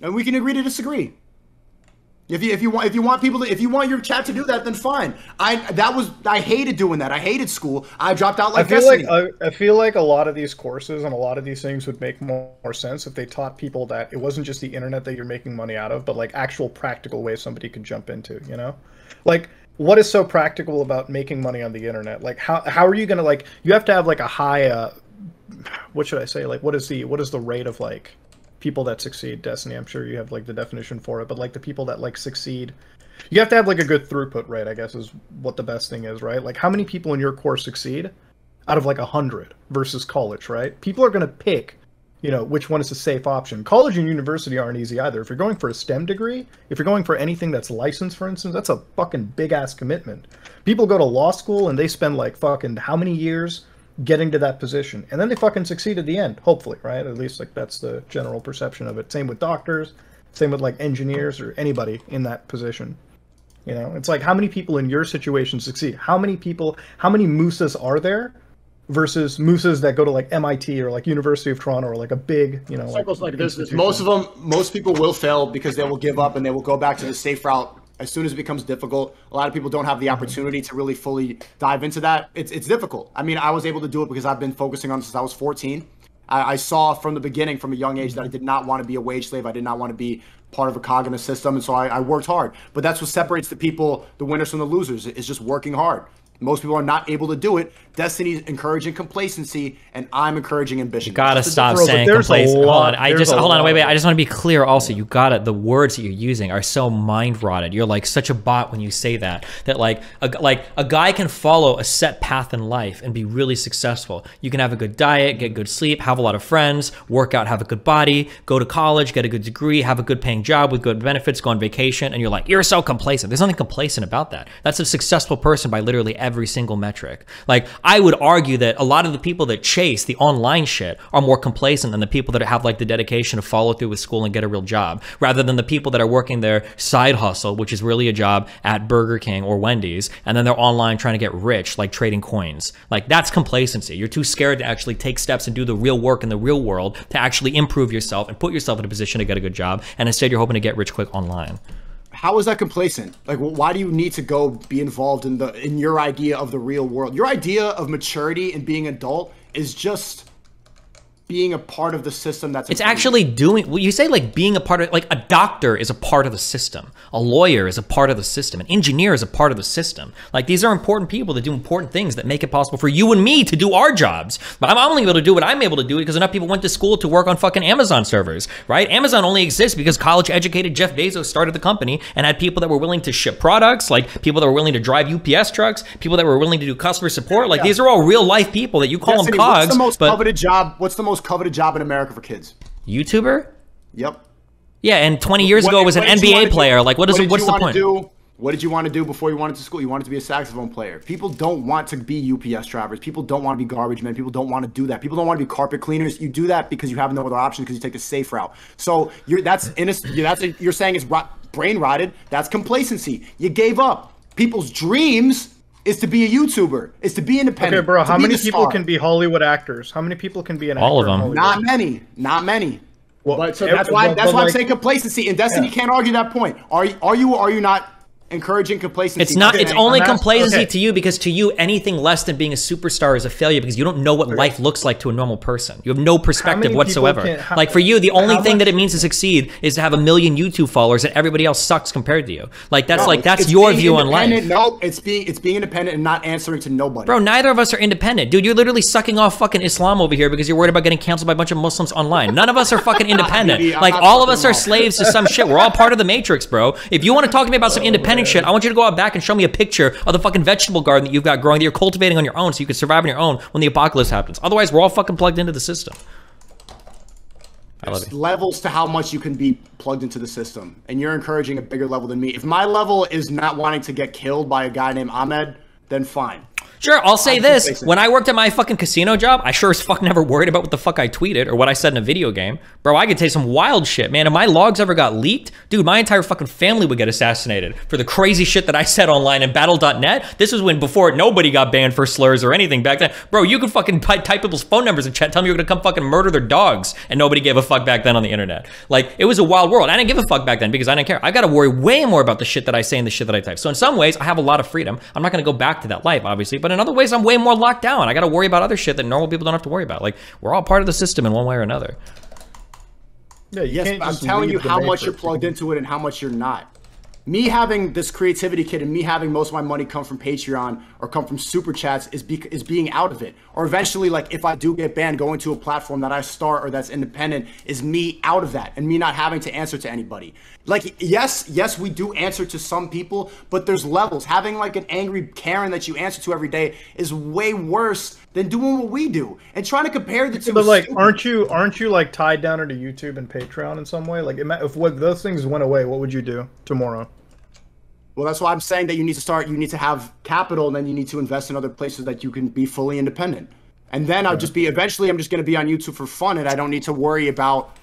And we can agree to disagree. If you want people to, if you want your chat to do that, then fine. I hated doing that. I hated school. I dropped out like Destiny. I feel like a lot of these courses and a lot of these things would make more sense if they taught people that it wasn't just the internet that you're making money out of, but like actual practical ways somebody could jump into, you know? Like, what is so practical about making money on the internet? Like, how are you gonna, like, you have to have like a high what should I say? Like, what is the rate of like people that succeed? Destiny, I'm sure you have like the definition for it, but like the people that like succeed, you have to have like a good throughput rate, I guess, is what the best thing is, right? Like, how many people in your course succeed out of like 100 versus college, right? People are going to pick, you know, which one is a safe option. College and university aren't easy either. If you're going for a STEM degree, if you're going for anything that's licensed, for instance, that's a fucking big ass commitment. People go to law school and they spend like fucking how many years getting to that position, and then they fucking succeed at the end, hopefully, right? At least like that's the general perception of it. Same with doctors, same with like engineers or anybody in that position. You know, it's like, how many people in your situation succeed? How many Musas are there versus Musas that go to like MIT or like University of Toronto or like a big, you know, like this. Most people will fail because they will give up and they will go back to the safe route as soon as it becomes difficult. A lot of people don't have the opportunity to really fully dive into that. It's difficult. I mean, I was able to do it because I've been focusing on it since I was 14. I saw from the beginning, from a young age, that I did not want to be a wage slave. I did not want to be part of a cognitive system, and so I worked hard. But that's what separates the people, the winners from the losers, is just working hard. Most people are not able to do it. Destiny's encouraging complacency, and I'm encouraging ambition. You gotta stop saying complacency. Hold on, hold on, wait. I just want to be clear. Also, you gotta. The words that you're using are so mind rotted. You're like such a bot when you say that. That like a guy can follow a set path in life and be really successful. You can have a good diet, get good sleep, have a lot of friends, work out, have a good body, go to college, get a good degree, have a good paying job with good benefits, go on vacation, and you're like, you're so complacent. There's nothing complacent about that. That's a successful person by literally every single metric. Like, I would argue that a lot of the people that chase the online shit are more complacent than the people that have like the dedication to follow through with school and get a real job, rather than the people that are working their side hustle, which is really a job at Burger King or Wendy's, and then they're online trying to get rich, like trading coins. Like, that's complacency. You're too scared to actually take steps and do the real work in the real world to actually improve yourself and put yourself in a position to get a good job, and instead you're hoping to get rich quick online. How is that complacent? Like, why do you need to go be involved in your idea of the real world? Your idea of maturity and being adult is just being a part of the system that's... It's actually doing... Well, you say like being a part of... Like, a doctor is a part of the system. A lawyer is a part of the system. An engineer is a part of the system. Like, these are important people that do important things that make it possible for you and me to do our jobs. But I'm only able to do what I'm able to do because enough people went to school to work on fucking Amazon servers, right? Amazon only exists because college-educated Jeff Bezos started the company and had people that were willing to ship products, like people that were willing to drive UPS trucks, people that were willing to do customer support. Like, these are all real-life people that you call them cogs. What's the most coveted job? What's the most coveted job in America for kids? YouTuber? Yep. Yeah, and 20 years ago was an NBA player. Like, what's the point? What did you want to do before you went to school? You wanted to be a saxophone player. People don't want to be UPS drivers. People don't want to be garbage men. People don't want to do that. People don't want to be carpet cleaners. You do that because you have no other option, because you take the safe route. So you're saying it's brain rotted. That's complacency. You gave up. People's dreams is to be a YouTuber, is to be independent. Okay, bro, how many people can be Hollywood actors? How many people can be an actor? All of them. Not many. Not many. Well, but so that's why I'm saying complacency. And Destiny can't argue that point. Are you or are you not encouraging complacency? It's not. It's only complacency to you, because to you, anything less than being a superstar is a failure, because you don't know what life looks like to a normal person. You have no perspective whatsoever. Like, for you, the only thing that it means to succeed is to have 1 million YouTube followers and everybody else sucks compared to you. Like, that's your view on life. No, it's being independent and not answering to nobody. Bro, neither of us are independent. Dude, you're literally sucking off fucking Islam over here because you're worried about getting canceled by a bunch of Muslims online. None of us are fucking independent. Like, all of us are slaves to some shit. We're all part of the Matrix, bro. If you want to talk to me about some independent shit, I want you to go out back and show me a picture of the fucking vegetable garden that you've got growing that you're cultivating on your own so you can survive on your own when the apocalypse happens. Otherwise, we're all fucking plugged into the system. There's levels to how much you can be plugged into the system, and you're encouraging a bigger level than me. If my level is not wanting to get killed by a guy named Ahmed, then fine. Sure, I'll say this. When I worked at my fucking casino job, I sure as fuck never worried about what the fuck I tweeted or what I said in a video game. Bro, I could tell you some wild shit, man. If my logs ever got leaked, dude, my entire fucking family would get assassinated for the crazy shit that I said online in battle.net. This was before nobody got banned for slurs or anything back then. Bro, you could fucking type people's phone numbers in chat, tell me you're gonna come fucking murder their dogs, and nobody gave a fuck back then on the internet. Like, it was a wild world. I didn't give a fuck back then because I didn't care. I gotta worry way more about the shit that I say and the shit that I type. So in some ways, I have a lot of freedom. I'm not gonna go back to that life, obviously, but in other ways, I'm way more locked down. I got to worry about other shit that normal people don't have to worry about. Like, we're all part of the system in one way or another. Yeah, yes, I'm telling you how much you're plugged into it and how much you're not. Me having this creativity kit and me having most of my money come from Patreon or come from super chats is being out of it. Or eventually, like, if I do get banned, going to a platform that I start or that's independent is me out of that and me not having to answer to anybody. Like, yes, we do answer to some people, but there's levels. Having like an angry Karen that you answer to every day is way worse than doing what we do. And trying to compare the two. But like, aren't you like tied down into YouTube and Patreon in some way? Like, if those things went away, what would you do tomorrow? Well, that's why I'm saying that you need to have capital, and then you need to invest in other places that you can be fully independent. And then eventually I'm just going to be on YouTube for fun, and I don't need to worry about,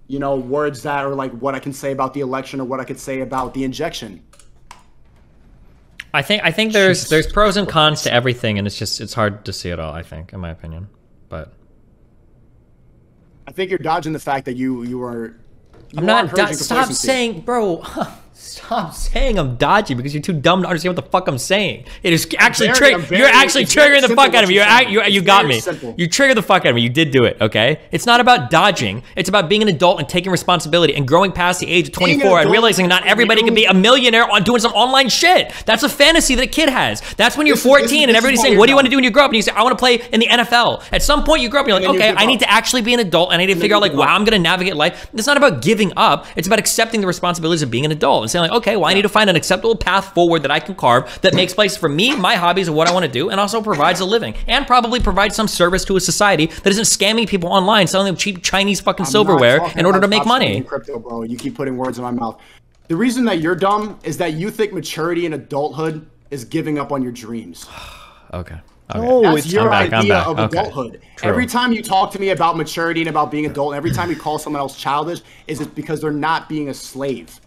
you know, words that are like what I can say about the election or what I could say about the injection. I think there's pros and cons to everything, and it's hard to see it all, I think, in my opinion. But I think you're dodging the fact that you are. I'm not. Stop saying, bro. Stop saying I'm dodgy because you're too dumb to understand what the fuck I'm saying. It is actually you're actually triggering the fuck out of me. You got me. You triggered the fuck out of me. You did do it, okay? It's not about dodging. It's about being an adult and taking responsibility and growing past the age of 24 and realizing not everybody can be a millionaire on doing some online shit. That's a fantasy that a kid has. That's when you're 14 and everybody's saying, what do you want to do when you grow up? And you say, I want to play in the NFL. At some point you grow up and you're like, okay, I need to actually be an adult and I need to figure out like, wow, I'm going to navigate life. It's not about giving up. It's about accepting the responsibilities of being an adult and saying like, okay, well, I need to find an acceptable path forward that I can carve that makes place for me, my hobbies, and what I want to do, and also provides a living, and probably provides some service to a society that isn't scamming people online, selling them cheap Chinese fucking silverware in order to make money. Crypto, bro. You keep putting words in my mouth. The reason that you're dumb is that you think maturity and adulthood is giving up on your dreams. Okay. Oh, that's your idea of adulthood. True. Every time you talk to me about maturity and about being adult, and every time you call someone else childish, is it because they're not being a slave.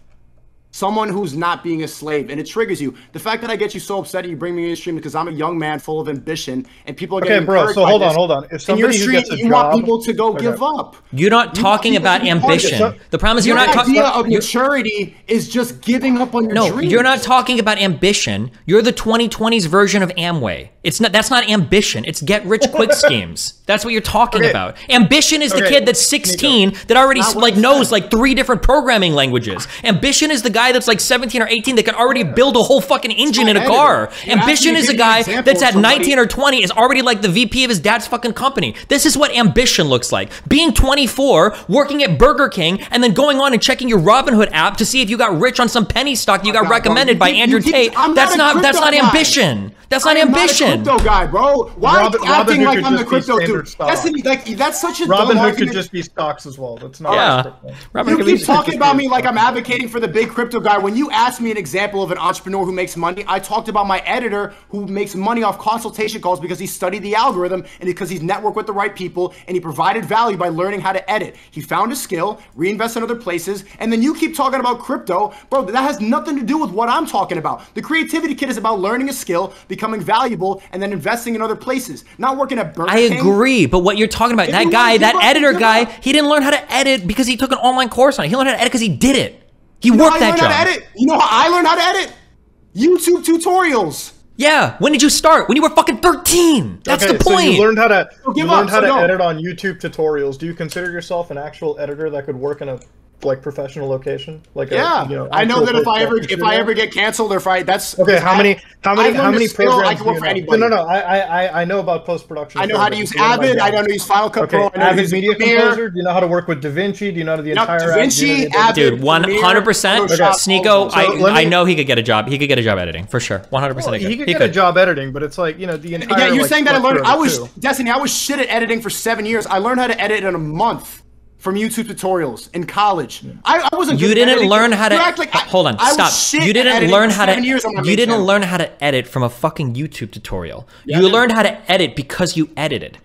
Someone who's not being a slave, and it triggers you. The fact that I get you so upset and you bring me in your stream because I'm a young man full of ambition, and people are getting bro. So hold on. If somebody who gets a you want people to go give up. You're not talking about ambition. The problem is you're not talking. The idea of maturity is just giving up on your dreams. No, you're not talking about ambition. You're the 2020s version of Amway. It's not. That's not ambition. It's get rich quick schemes. That's what you're talking about. Ambition is the kid that's 16 that already like knows like 3 different programming languages. Ambition is the guy that's like 17 or 18 that can already build a whole fucking engine in a car. Ambition is a guy that's at 19 or 20 is already like the VP of his dad's fucking company. This is what ambition looks like. Being 24, working at Burger King, and then going on and checking your Robinhood app to see if you got rich on some penny stock that you got recommended by Andrew Tate. That's not ambition. That's not ambition. Crypto guy, bro. Why are you acting like I'm the crypto dude? That's such a dumb Robinhood could just be stocks as well. That's not. Yeah. You keep talking about me like I'm advocating for the big crypto guy. When you asked me an example of an entrepreneur who makes money, I talked about my editor who makes money off consultation calls because he studied the algorithm and because he's networked with the right people and he provided value by learning how to edit. He found a skill, reinvest in other places, and then you keep talking about crypto. Bro, that has nothing to do with what I'm talking about. The creativity kit is about learning a skill, becoming valuable, and then investing in other places. Not working at Burger King. I agree, but what you're talking about, that guy, that editor guy, he didn't learn how to edit because he took an online course on it. He learned how to edit because he did it. He worked that job. You know how I learned how to edit? YouTube tutorials. Yeah. When did you start? When you were fucking 13. That's the point. So you learned how to edit on YouTube tutorials. Do you consider yourself an actual editor that could work in a like professional location? Like I know that if I ever get canceled or if that's okay. How many programs? I can work for anybody. No. I know about post production. I know how to use Avid. I know how to use Final Cut Pro. Avid Media Composer. Do you know how to work with DaVinci? Do you know the entire DaVinci, Avid, dude? 100%. Sneako. I know he could get a job. He could get a job editing for sure. 100%. He could get a job editing, but it's like the entire. Yeah, you're saying that I learned. Destiny. I was shit at editing for 7 years. I learned how to edit in a month. from YouTube tutorials in college. I wasn't. You didn't learn how to. Hold on, stop. You didn't learn how to. You didn't learn how to edit from a fucking YouTube tutorial. You learned how to edit because you edited.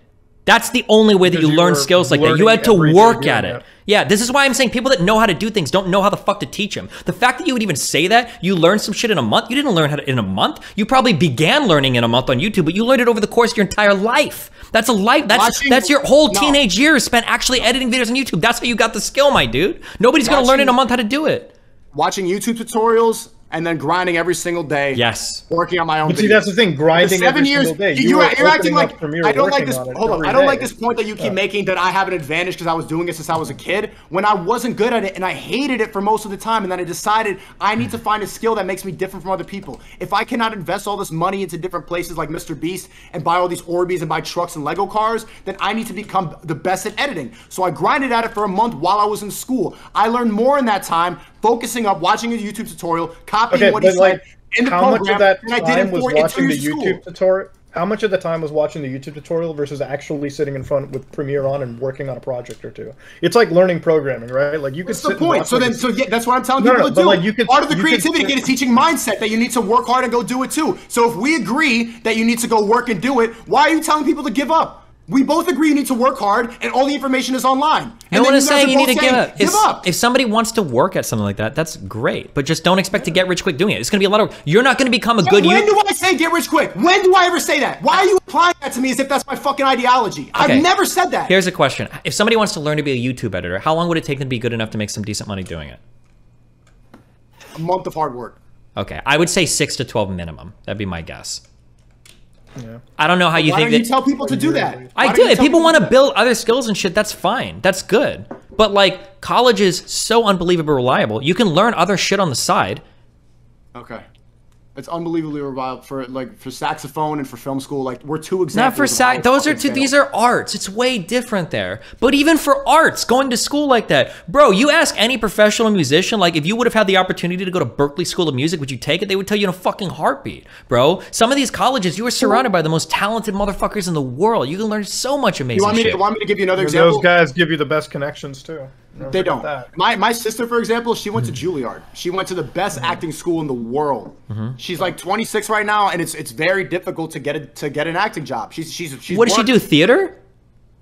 That's the only way that you learn skills like that. You had to work at it. Yeah, this is why I'm saying people that know how to do things don't know how the fuck to teach them. The fact that you would even say that, you learned some shit in a month, you didn't learn how to in a month. You probably began learning in a month on YouTube, but you learned it over the course of your entire life. That's a life. That's your whole teenage years spent actually editing videos on YouTube. That's how you got the skill, my dude. Nobody's gonna learn in a month how to do it. Watching YouTube tutorials and then grinding every single day. Yes. Working on my own. But see, that's the thing. Grinding every single day. You're acting like I don't like this. Hold on. I don't like this point that you keep making that I have an advantage because I was doing it since I was a kid when I wasn't good at it and I hated it for most of the time. And then I decided I need to find a skill that makes me different from other people. If I cannot invest all this money into different places like Mr. Beast and buy all these Orbeez and buy trucks and Lego cars, then I need to become the best at editing. So I grinded at it for a month while I was in school. I learned more in that time, focusing up, watching a YouTube tutorial, copying what he said in the program. How much of that time was watching the YouTube tutorial? How much of the time was watching the YouTube tutorial versus actually sitting in front with Premiere on and working on a project or two? It's like learning programming, right? Like you could. What's the point? So yeah, that's what I'm telling people to do. Like part of the creativity is teaching mindset that you need to work hard and go do it too. So if we agree that you need to go work and do it, why are you telling people to give up? We both agree you need to work hard, and all the information is online. No one is saying you need to give up. If somebody wants to work at something like that, that's great. But just don't expect to get rich quick doing it. It's going to be a lot of work. You're not going to become a good... When do I say get rich quick? When do I ever say that? Why are you applying that to me as if that's my fucking ideology? Okay. I've never said that. Here's a question. If somebody wants to learn to be a YouTube editor, how long would it take them to be good enough to make some decent money doing it? A month of hard work. Okay. I would say 6 to 12 minimum. That'd be my guess. Yeah. I don't know how you think that. Why don't you tell people to do that? I do. If people want to build other skills and shit, that's fine. That's good. But like, college is so unbelievably reliable. You can learn other shit on the side. Okay. It's unbelievably reliable for saxophone and for film school. Like we're two examples. Not for sax. Those are two. These are arts. It's way different there. But even for arts, going to school like that, bro. You ask any professional musician, like if you would have had the opportunity to go to Berklee School of Music, would you take it? They would tell you in a fucking heartbeat, bro. Some of these colleges, you are surrounded by the most talented motherfuckers in the world. You can learn so much amazing shit. You want me to give you another example? Those guys give you the best connections too. They don't. My sister, for example, she went to Juilliard. She went to the best acting school in the world. She's like 26 right now, and it's very difficult to get an acting job. She's what does she do? Theater?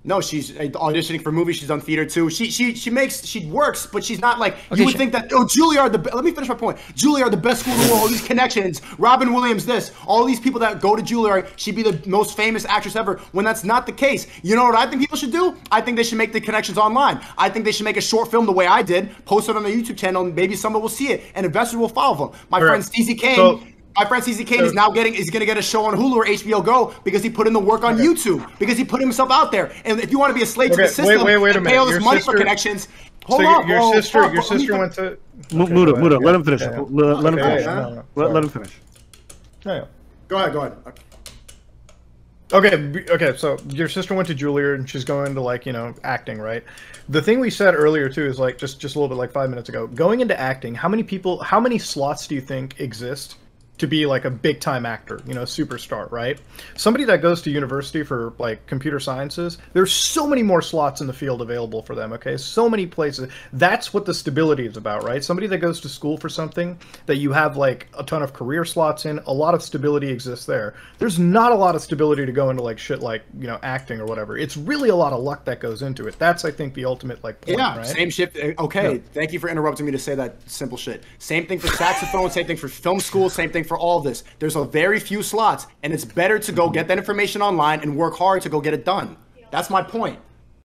No, she's auditioning for movies. She's done theater too. She works, but she's not like you would think that. Oh, Juilliard. Let me finish my point. Juilliard, the best school in the world. All these connections. Robin Williams, this. All these people that go to Juilliard. She'd be the most famous actress ever. When that's not the case. You know what I think people should do? I think they should make the connections online. I think they should make a short film the way I did, post it on the YouTube channel, and maybe someone will see it, and investors will follow them. My friend Stacey Kane. My friend CC Kane is now going to get a show on Hulu or HBO Go because he put in the work on YouTube, because he put himself out there. And if you want to be a slave to the system and pay all this money for connections, hold on. Your sister went to... Muda, let him finish. Let him finish. Let him finish. Go ahead. Okay, so your sister went to Juilliard and she's going to acting, right? The thing we said earlier too is like just a little bit like 5 minutes ago, going into acting, how many slots do you think exist to be like a big time actor, superstar, right? Somebody that goes to university for like computer sciences, there's so many more slots in the field available for them, okay? So many places. That's what the stability is about, right? Somebody that goes to school for something that you have like a ton of career slots in, a lot of stability exists there. There's not a lot of stability to go into like shit like, acting or whatever. It's really a lot of luck that goes into it. That's, I think, the ultimate like point, right? Same shit. Okay, thank you for interrupting me to say that simple shit. Same thing for saxophone, same thing for film school, same thing for all this. There's a very few slots, and it's better to go get that information online and work hard to go get it done. That's my point.